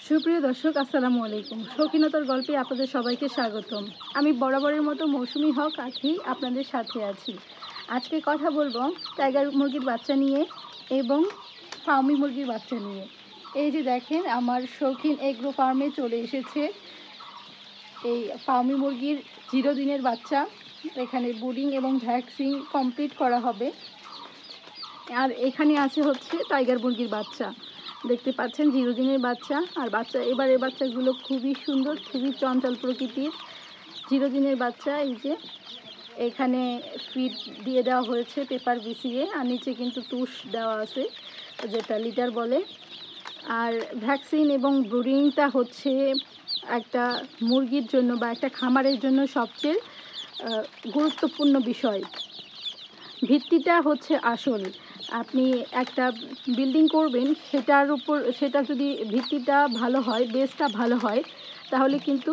সুপ্রিয় দর্শক, আসসালামু আলাইকুম। শৌখিনতার গল্পে আপনাদের সবাইকে স্বাগতম। আমি বরাবরের মতো মৌসুমি হক আঁখি আপনাদের সাথে আছি। আজকে কথা বলবো টাইগার মুরগির বাচ্চা নিয়ে এবং ফার্মি মুরগির বাচ্চা নিয়ে। এই যে দেখেন, আমার শৌখিন এগ্রো ফার্মে চলে এসেছে এই ফার্মি মুরগির 0 দিনের বাচ্চা। এখানে ব্রুডিং এবং ভ্যাকসিন কমপ্লিট করা হবে। আর এখানে আছে হচ্ছে টাইগার মুরগির বাচ্চা। দেখতে পাচ্ছেন 0 দিনের বাচ্চা। আর এবারের বাচ্চাগুলো খুবই সুন্দর, খুবই চঞ্চল প্রকৃতির 0 দিনের বাচ্চা। এই যে এখানে ফিড দিয়ে দেওয়া হয়েছে পেপার বিছিয়ে, আর নিচে কিন্তু তুষ দেওয়া আছে, যেটা লিটার বলে। আর ভ্যাকসিন এবং ব্রুডিংটা হচ্ছে একটা মুরগির জন্য বা একটা খামারের জন্য সবচেয়ে গুরুত্বপূর্ণ বিষয়। ভিত্তিটা হচ্ছে আসল। আপনি একটা বিল্ডিং করবেন, সেটা যদি ভিত্তিটা ভালো হয়, বেসটা ভালো হয়, তাহলে কিন্তু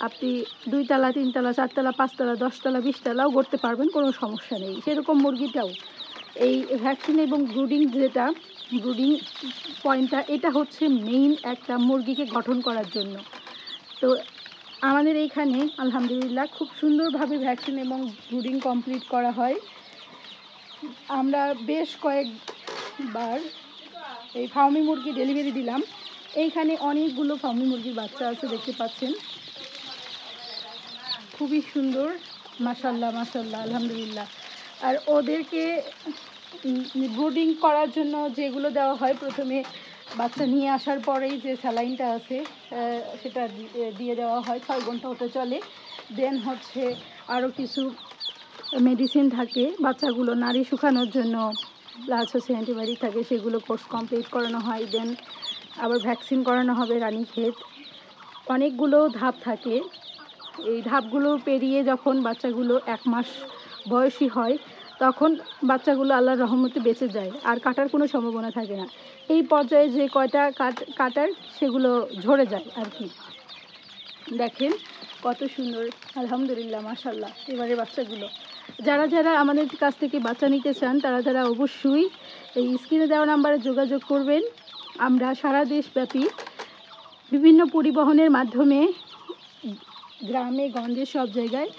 আপনি 2 তলা 3 তলা 4 তলা 5 তলা 10 তলা 20 তলাও গড়তে পারবেন, কোনো সমস্যা নেই। সেরকম মুরগিটাও এই ভ্যাকসিন এবং ব্রুডিং পয়েন্টটা, এটা হচ্ছে মেইন একটা মুরগিকে গঠন করার জন্য। তো আমাদের এইখানে আলহামদুলিল্লাহ খুব সুন্দরভাবে ভ্যাকসিন এবং ব্রুডিং কমপ্লিট করা হয়। আমরা বেশ কয়েকবার এই ফার্মি মুরগি ডেলিভারি দিলাম। এইখানে অনেকগুলো ফার্মি মুরগির বাচ্চা আছে, দেখতে পাচ্ছেন, খুবই সুন্দর। মাশাল্লাহ মাশাল্লাহ, আলহামদুলিল্লাহ। আর ওদেরকে ব্রুডিং করার জন্য যেগুলো দেওয়া হয়, প্রথমে বাচ্চা নিয়ে আসার পরেই যে স্যালাইনটা আছে সেটা দিয়ে দেওয়া হয়, 6 ঘন্টা হতে চলে। দেন হচ্ছে আরও কিছু মেডিসিন থাকে বাচ্চাগুলো নাড়ি শুকানোর জন্য, প্লাস হচ্ছে অ্যান্টিবায়োটিক থাকে, সেগুলো কোর্স কমপ্লিট করানো হয়। দেন আবার ভ্যাকসিন করানো হবে রানীক্ষেত। অনেকগুলো ধাপ থাকে। এই ধাপগুলো পেরিয়ে যখন বাচ্চাগুলো 1 মাস বয়সী হয়, তখন বাচ্চাগুলো আল্লাহর রহমতে বেঁচে যায়, আর কাটার কোনো সম্ভাবনা থাকে না। এই পর্যায়ে যে কয়টা কাটার, সেগুলো ঝরে যায় আর কি। দেখেন কত সুন্দর, আলহামদুলিল্লাহ মাশাল্লাহ এবারে বাচ্চাগুলো। যারা আমাদের কাছ থেকে বাচ্চা নিতে চান, তারা অবশ্যই এই স্ক্রিনে দেওয়া নাম্বারে যোগাযোগ করবেন। আমরা সারা দেশব্যাপী বিভিন্ন পরিবহনের মাধ্যমে গ্রামে গঞ্জে সব জায়গায়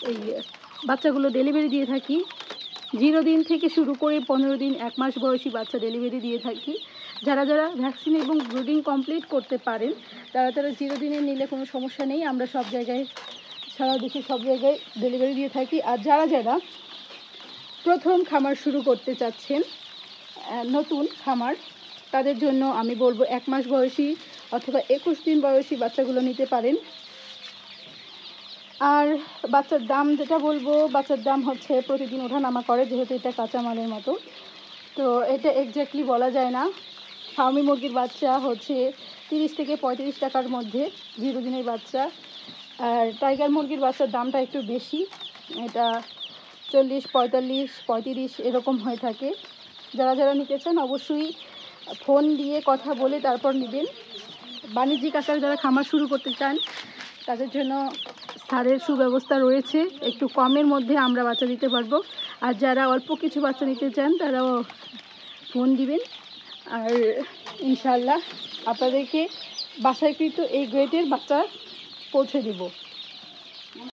এই বাচ্চাগুলো ডেলিভারি দিয়ে থাকি। 0 দিন থেকে শুরু করে 15 দিন 1 মাস বয়সী বাচ্চা ডেলিভারি দিয়ে থাকি। যারা ভ্যাকসিন এবং ব্রুডিং কমপ্লিট করতে পারেন, তারা 0 দিনে নিলে কোনো সমস্যা নেই। আমরা সব জায়গায়, সারা দেশে সব জায়গায় ডেলিভারি দিয়ে থাকি। আর যারা প্রথম খামার শুরু করতে চাচ্ছেন, নতুন খামার, তাদের জন্য আমি বলবো 1 মাস বয়সী অথবা 21 দিন বয়সী বাচ্চাগুলো নিতে পারেন। আর বাচ্চার দাম যেটা বলবো, বাচ্চার দাম হচ্ছে প্রতিদিন ওঠানামা করে, যেহেতু এটা কাঁচামালের মতো। তো এটা এক্স্যাক্টলি বলা যায় না। ফার্মি মুরগির বাচ্চা হচ্ছে 30 থেকে 35 টাকার মধ্যে 0 দিনের বাচ্চা। আর টাইগার মুরগির বাচ্চার দামটা একটু বেশি, এটা 40, 45, 35 এরকম হয়ে থাকে। যারা নিতে চান অবশ্যই ফোন দিয়ে কথা বলে তারপর নেবেন। বাণিজ্যিক আকারে যারা খামার শুরু করতে চান, তাদের জন্য ছাড়ের সুব্যবস্থা রয়েছে, একটু কমের মধ্যে আমরা বাচ্চা দিতে পারবো। আর যারা অল্প কিছু বাচ্চা নিতে চান, তারাও ফোন দিবেন, আর ইনশাআল্লাহ আপনাদেরকে বাসায়কৃত এই গ্রেডের বাচ্চা পৌঁছে দেব।